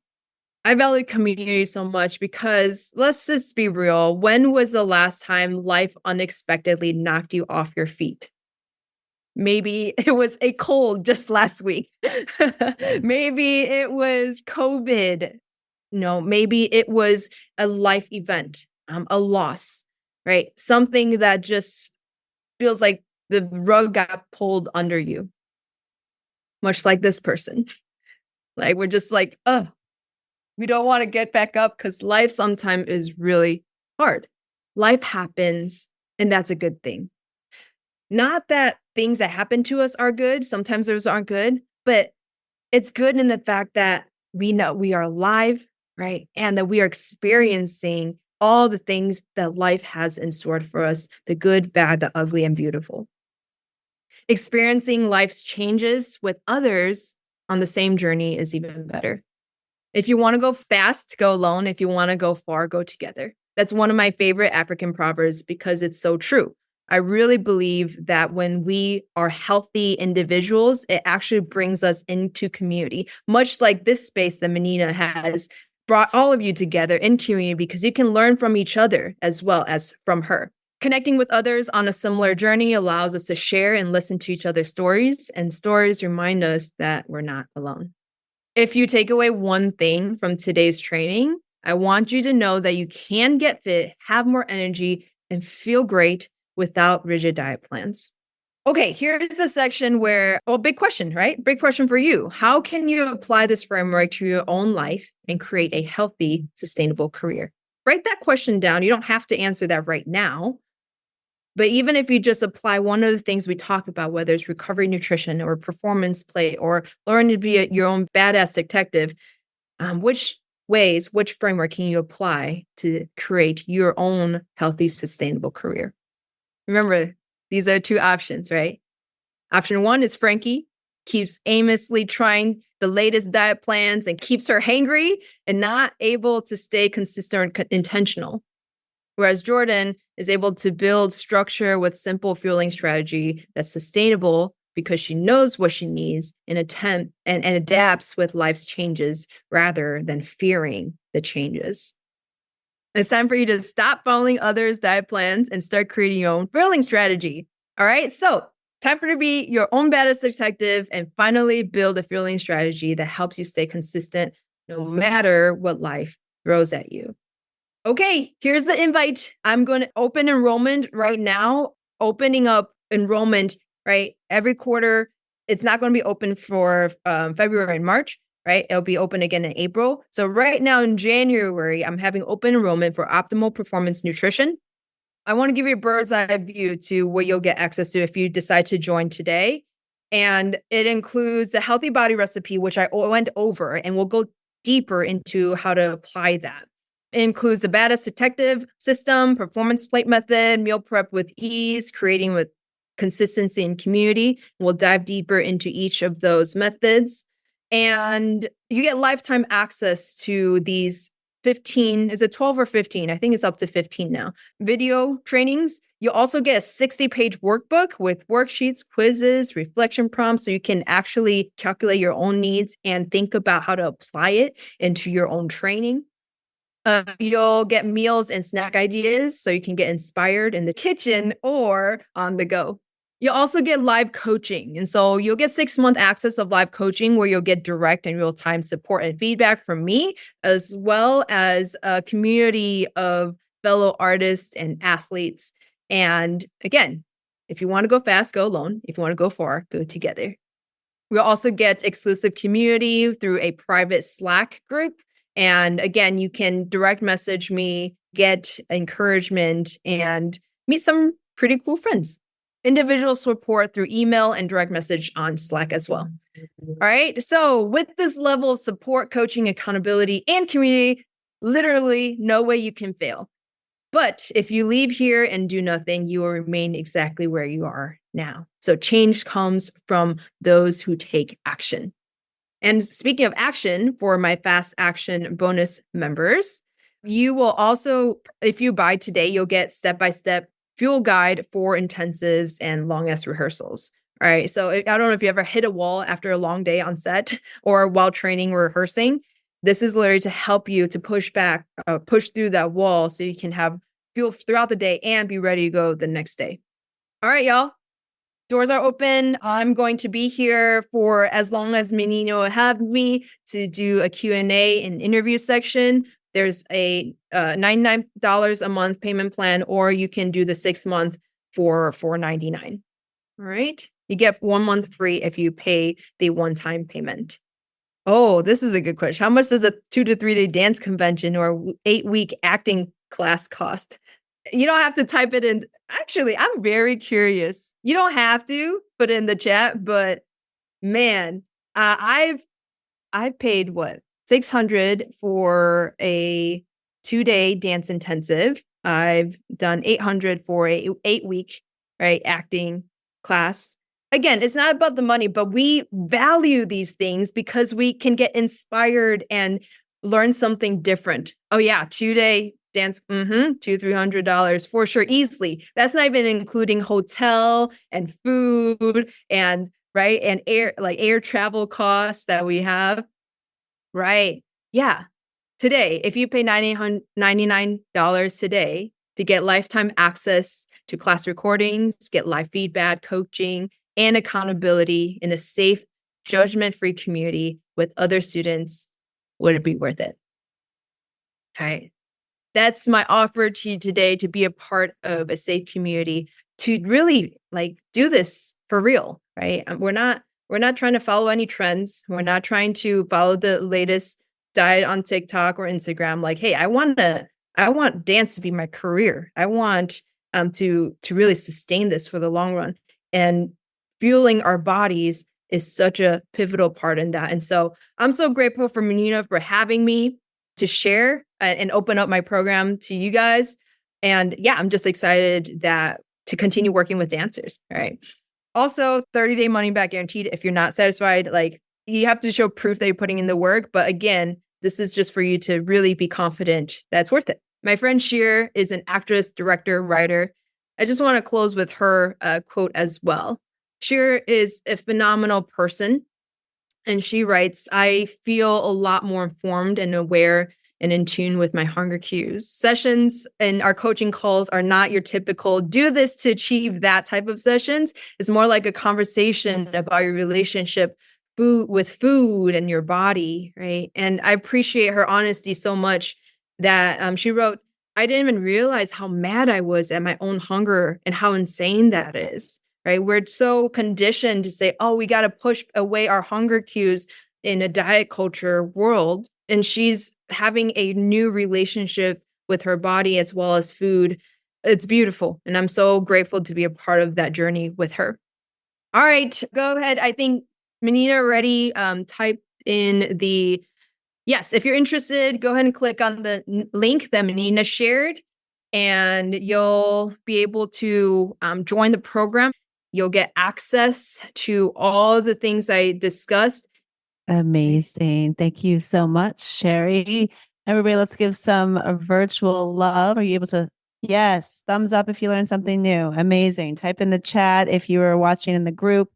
I value community so much because let's just be real. When was the last time life unexpectedly knocked you off your feet? Maybe it was a cold just last week. Maybe it was COVID. No, maybe it was a life event, a loss, right? Something that just feels like the rug got pulled under you. Much like this person. Like, we're just like, oh, we don't want to get back up because life sometimes is really hard. Life happens, and that's a good thing. Not that things that happen to us are good. Sometimes those aren't good, but it's good in the fact that we know we are alive, right? And that we are experiencing all the things that life has in store for us, the good, bad, the ugly, and beautiful. Experiencing life's changes with others on the same journey is even better. If you want to go fast, go alone. If you want to go far, go together. That's one of my favorite African proverbs because it's so true. I really believe that when we are healthy individuals, it actually brings us into community, much like this space that Menina has brought all of you together in community because you can learn from each other as well as from her. Connecting with others on a similar journey allows us to share and listen to each other's stories, and stories remind us that we're not alone. If you take away one thing from today's training, I want you to know that you can get fit, have more energy, and feel great without rigid diet plans. Okay, here's the section where, big question, right? Big question for you. How can you apply this framework to your own life and create a healthy, sustainable career? Write that question down. You don't have to answer that right now. But even if you just apply one of the things we talked about, whether it's recovery nutrition or performance play or learn to be your own badass detective, which framework can you apply to create your own healthy, sustainable career? Remember, these are two options, right? Option one is Frankie, keeps aimlessly trying the latest diet plans and keeps her hangry and not able to stay consistent or intentional. Whereas Jordan is able to build structure with simple fueling strategy that's sustainable because she knows what she needs and adapts with life's changes rather than fearing the changes. It's time for you to stop following others' diet plans and start creating your own fueling strategy. All right, so time for you to be your own baddest detective and finally build a fueling strategy that helps you stay consistent no matter what life throws at you. Okay, here's the invite. I'm going to open enrollment right now, opening up enrollment, right? Every quarter. It's not going to be open for February and March, right? It'll be open again in April. So right now in January, I'm having open enrollment for optimal performance nutrition. I want to give you a bird's eye view to what you'll get access to if you decide to join today. And it includes the healthy body recipe, which I went over, and we'll go deeper into how to apply that. It includes the baddest detective system, performance plate method, meal prep with ease, creating with consistency and community. We'll dive deeper into each of those methods. And you get lifetime access to these 15, is it 12 or 15? I think it's up to 15 now. Video trainings. You'll also get a 60-page workbook with worksheets, quizzes, reflection prompts, so you can actually calculate your own needs and think about how to apply it into your own training. You'll get meals and snack ideas so you can get inspired in the kitchen or on the go. You'll also get live coaching. And so you'll get 6-month access of live coaching where you'll get direct and real-time support and feedback from me, as well as a community of fellow artists and athletes. And again, if you want to go fast, go alone. If you want to go far, go together. We'll also get exclusive community through a private Slack group. And again, you can direct message me, get encouragement, and meet some pretty cool friends. Individual support through email and direct message on Slack as well. All right. So with this level of support, coaching, accountability, and community, literally no way you can fail. But if you leave here and do nothing, you will remain exactly where you are now. So change comes from those who take action. And speaking of action, for my Fast Action bonus members, you will also, if you buy today, you'll get step-by-step fuel guide for intensives and long-ass rehearsals. All right. So I don't know if you ever hit a wall after a long day on set or while training or rehearsing. This is literally to help you to push through that wall so you can have fuel throughout the day and be ready to go the next day. All right, y'all. Doors are open. I'm going to be here for as long as Menino will have me to do a Q&A and interview section. There's a $99 a month payment plan, or you can do the 6-month for $4.99. All right. You get 1 month free if you pay the one-time payment. Oh, this is a good question. How much does a 2 to 3 day dance convention or 8-week acting class cost? You don't have to type it in. Actually, I'm very curious. You don't have to put it in the chat, but man, I've paid what? $600 for a 2-day dance intensive. I've done $800 for a 8-week, right, acting class. Again, it's not about the money, but we value these things because we can get inspired and learn something different. Oh yeah, 2-day dance, $200-$300 for sure, easily. That's not even including hotel and food and right and air travel costs that we have. Right. Yeah. Today, if you pay $99 today to get lifetime access to class recordings, get live feedback, coaching, and accountability in a safe, judgment-free community with other students, would it be worth it? All right. That's my offer to you today, to be a part of a safe community, to really do this for real, right? We're not trying to follow any trends. We're not trying to follow the latest diet on TikTok or Instagram. Hey, I want dance to be my career. I want to really sustain this for the long run. And fueling our bodies is such a pivotal part in that. And so I'm so grateful for Menino for having me to share and open up my program to you guys. And yeah, I'm just excited to continue working with dancers. All right. Also, 30-day money back guaranteed. If you're not satisfied, you have to show proof that you're putting in the work. But again, this is just for you to really be confident that it's worth it. My friend Sheer is an actress, director, writer. I just want to close with her quote as well. Sheer is a phenomenal person. And she writes, "I feel a lot more informed and aware and in tune with my hunger cues. Sessions and our coaching calls are not your typical do this to achieve that type of sessions. It's more like a conversation about your relationship with food and your body, right?" And I appreciate her honesty so much that she wrote, "I didn't even realize how mad I was at my own hunger and how insane that is." Right? We're so conditioned to say, oh, we got to push away our hunger cues in a diet culture world. And she's having a new relationship with her body as well as food. It's beautiful. And I'm so grateful to be a part of that journey with her. All right, go ahead. I think Menino already typed in the Yes, if you're interested, go ahead and click on the link that Nina shared, and you'll be able to join the program. You'll get access to all the things I discussed.
Amazing. Thank you so much, Sherry. Everybody, let's give some virtual love. Are you able to? Yes, thumbs up if you learned something new. Amazing. Type in the chat if you were watching in the group.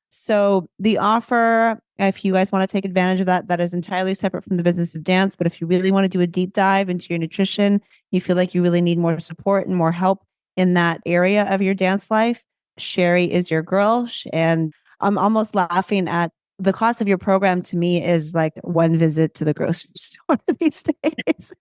So the offer, if you guys want to take advantage of that, that is entirely separate from the business of dance. But if you really want to do a deep dive into your nutrition, you feel like you really need more support and more help in that area of your dance life, Sherry is your girl. And I'm almost laughing at the cost of your program. To me is like one visit to the grocery store these days.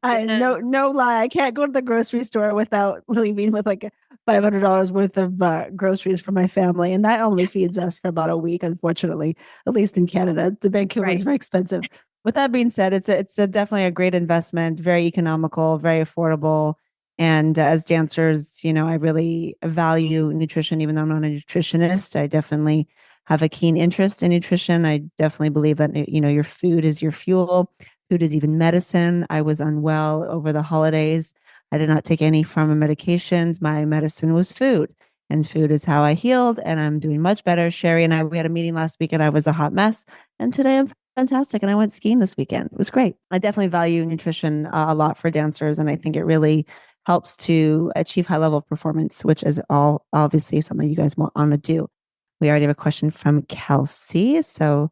No lie. I can't go to the grocery store without leaving with like $500 worth of groceries for my family. And that only feeds us for about a week, unfortunately, at least in Canada. The Vancouver is very expensive. With that being said, it's definitely a great investment, very economical, very affordable. And as dancers, I really value nutrition, even though I'm not a nutritionist. I definitely have a keen interest in nutrition. I definitely believe that, your food is your fuel. Food is even medicine. I was unwell over the holidays. I did not take any pharma medications. My medicine was food, and food is how I healed. And I'm doing much better. Sherry and we had a meeting last week, and I was a hot mess. And today I'm fantastic. And I went skiing this weekend. It was great. I definitely value nutrition a lot for dancers. And I think it really helps to achieve high level of performance, which is all obviously something you guys want to do. We already have a question from Kelsey. So,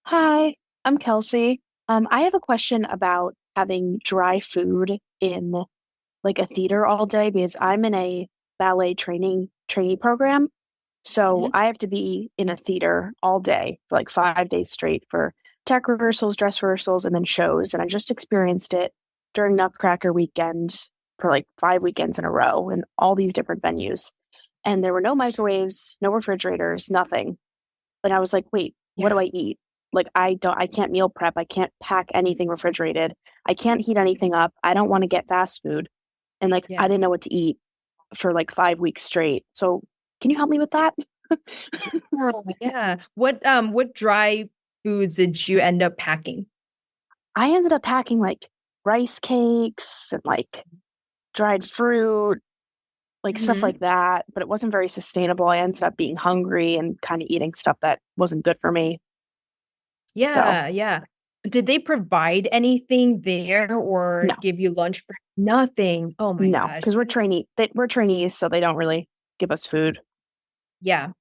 hi, I'm Kelsey. I have a question about having dry food in like a theater all day because I'm in a ballet trainee program. So I have to be in a theater all day for like 5 days straight for tech rehearsals, dress rehearsals, and then shows. And I just experienced it during Nutcracker weekend for like 5 weekends in a row in all these different venues. And there were no microwaves, no refrigerators, nothing. And I was like, wait, what do I eat? Like, I can't meal prep. I can't pack anything refrigerated. I can't heat anything up. I don't want to get fast food. And I didn't know what to eat for like 5 weeks straight. So can you help me with that?
Yeah. What dry foods did you end up packing?
I ended up packing like rice cakes and like dried fruit, like stuff like that. But it wasn't very sustainable. I ended up being hungry and kind of eating stuff that wasn't good for me.
Yeah, yeah. Did they provide anything there or give you lunch break? Nothing. Oh my gosh.
No, because we're trainees, so they don't really give us food.
Yeah.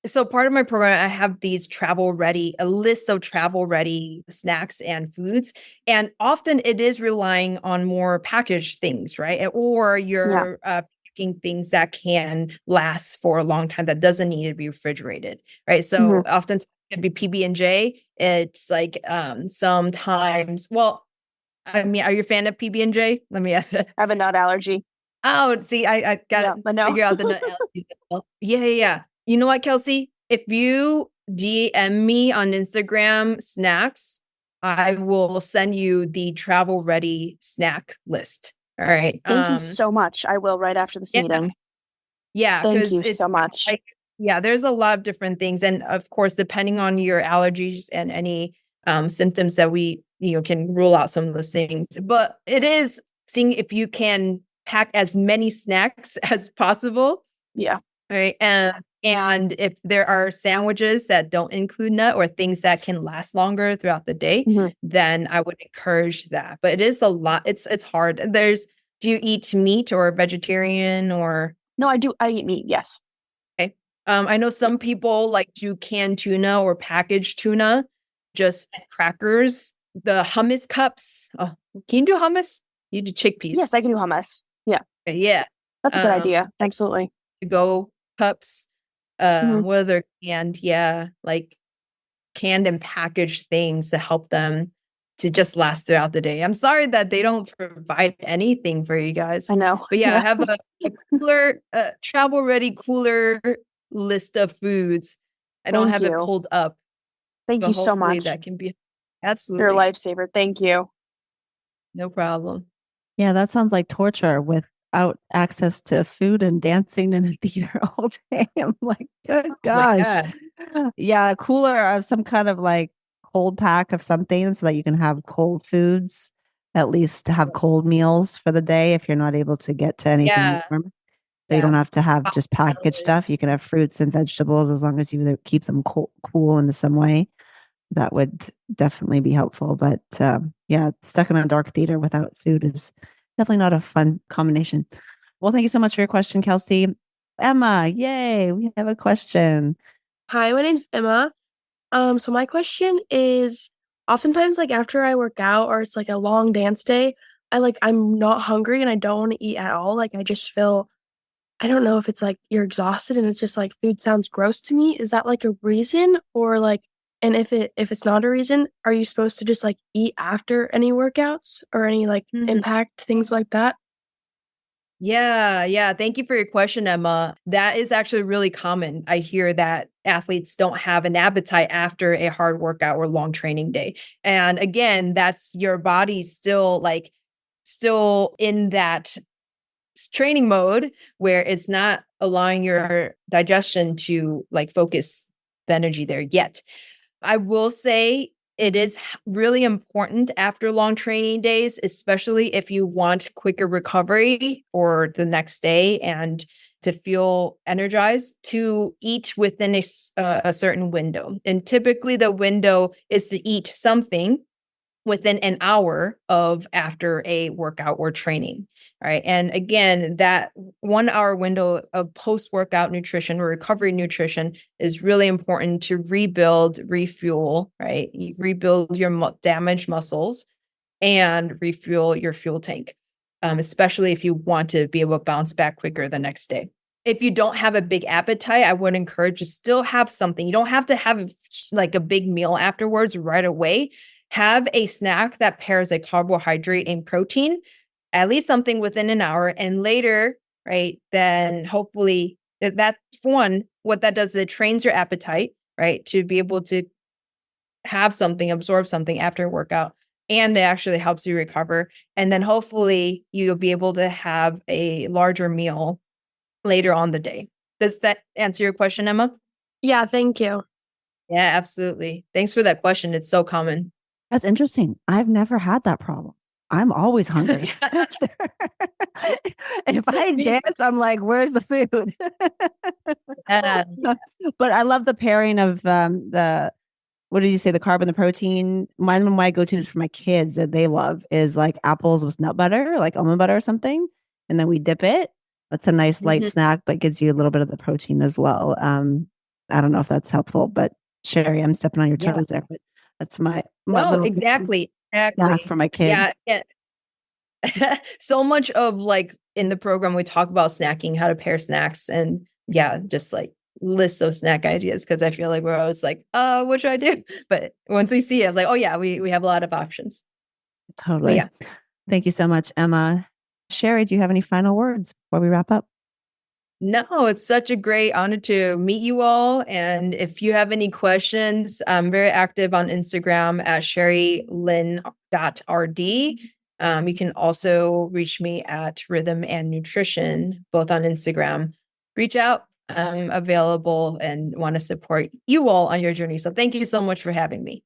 So part of my program, I have a list of travel ready snacks and foods. And often it is relying on more packaged things, right? Or you're picking things that can last for a long time that doesn't need to be refrigerated, right? So often it could be PB&J. It's like sometimes, well, I mean, are you a fan of PB&J? Let me ask it.
I have a nut allergy.
Oh, see, I got to figure out the nut allergy. Yeah. You know what, Kelsey? If you DM me on Instagram snacks, I will send you the travel ready snack list. All right.
Thank you so much. I will right after this meeting.
Yeah.
Thank you so much.
There's a lot of different things. And of course, depending on your allergies and any symptoms that we can rule out some of those things. But it is seeing if you can pack as many snacks as possible.
Yeah.
Right. And if there are sandwiches that don't include nut or things that can last longer throughout the day, then I would encourage that. But it is a lot. It's hard. Do you eat meat or vegetarian or?
No, I do. I eat meat. Yes.
Okay. I know some people like do canned tuna or packaged tuna, just crackers, the hummus cups. Oh, can you do hummus? You do chickpeas.
Yes, I can do hummus. Yeah.
Okay, yeah.
That's a good idea. Absolutely.
To go cups, whether canned, like canned and packaged things to help them to just last throughout the day. I'm sorry that they don't provide anything for you guys.
I know.
But I have a cooler, travel ready cooler list of foods. I don't have it pulled up.
Thank you so much.
That can be absolutely.
You're a lifesaver. Thank you.
No problem.
Yeah, that sounds like torture without access to food and dancing in a theater all day. I'm like, good gosh. Yeah, cooler of some kind of like cold pack of something so that you can have cold foods, at least to have cold meals for the day if you're not able to get to anything
Yeah.
warm. So you don't have to have just packaged stuff. You can have fruits and vegetables as long as you keep them cool in some way. That would definitely be helpful. But stuck in a dark theater without food is definitely not a fun combination. Well, thank you so much for your question, Kelsey. Emma, yay, we have a question.
Hi, my name's Emma. So my question is, oftentimes like after I work out or it's like a long dance day, I'm not hungry and I don't want to eat at all. Like I just feel, I don't know if it's like you're exhausted and it's just like food sounds gross to me. Is that like a reason, or like, and if it's not a reason, are you supposed to just like eat after any workouts or any like impact, things like that?
Yeah. Thank you for your question, Emma. That is actually really common. I hear that athletes don't have an appetite after a hard workout or long training day. And again, that's your body still in that training mode where it's not allowing your digestion to like focus the energy there yet. I will say it is really important after long training days, especially if you want quicker recovery for the next day and to feel energized, to eat within a certain window. And typically the window is to eat something within an hour of after a workout or training, right? And again, that 1 hour window of post-workout nutrition or recovery nutrition is really important to rebuild, refuel, right? You rebuild your damaged muscles and refuel your fuel tank, especially if you want to be able to bounce back quicker the next day. If you don't have a big appetite, I would encourage you to still have something. You don't have to have like a big meal afterwards right away. Have a snack that pairs a carbohydrate and protein, at least something within an hour. And later, right, then hopefully that's one, what that does is it trains your appetite, right, to be able to have something, absorb something after a workout. And it actually helps you recover. And then hopefully you'll be able to have a larger meal later on the day. Does that answer your question, Emma?
Yeah, thank you.
Yeah, absolutely. Thanks for that question. It's so common.
That's interesting. I've never had that problem. I'm always hungry. And if I dance, I'm like, where's the food? But I love the pairing of what did you say? The carb and the protein. One of my go-tos for my kids that they love is like apples with nut butter, like almond butter or something. And then we dip it. That's a nice light snack, but gives you a little bit of the protein as well. I don't know if that's helpful, but Sherry, I'm stepping on your toes there, but that's my
exactly
snack for my kids.
Yeah. So much of like in the program, we talk about snacking, how to pair snacks, and just like lists of snack ideas. Cause I feel like we're always like, what should I do? But once we see it, I was like, oh yeah, we have a lot of options.
Totally. Thank you so much, Emma. Sherry, do you have any final words before we wrap up?
No, it's such a great honor to meet you all. And if you have any questions, I'm very active on Instagram at sherrylin.rd. You can also reach me at Rhythm and Nutrition, both on Instagram. Reach out. I'm available and want to support you all on your journey. So thank you so much for having me.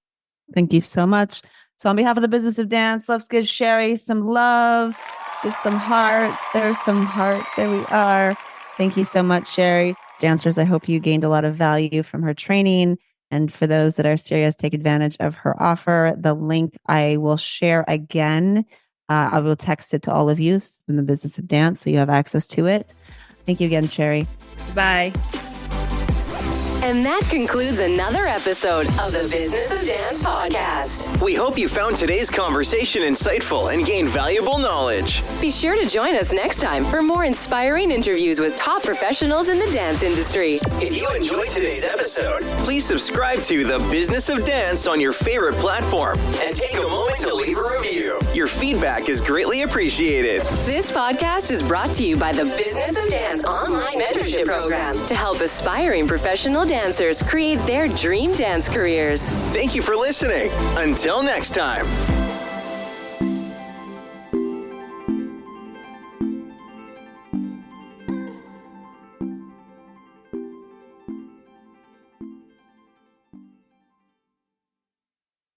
Thank you so much. So on behalf of the Business of Dance, let's give Sherry some love. Give some hearts. There's some hearts. There we are. Thank you so much, Sherry. Dancers, I hope you gained a lot of value from her training. And for those that are serious, take advantage of her offer. The link I will share again. I will text it to all of you in the Business of Dance so you have access to it. Thank you again, Sherry.
Bye.
And that concludes another episode of the Business of Dance podcast.
We hope you found today's conversation insightful and gained valuable knowledge.
Be sure to join us next time for more inspiring interviews with top professionals in the dance industry.
If you enjoyed today's episode, please subscribe to The Business of Dance on your favorite platform and take a moment to leave a review. Your feedback is greatly appreciated.
This podcast is brought to you by the Business of Dance online mentorship program to help aspiring professional dancers create their dream dance careers.
Thank you for listening. Until next time.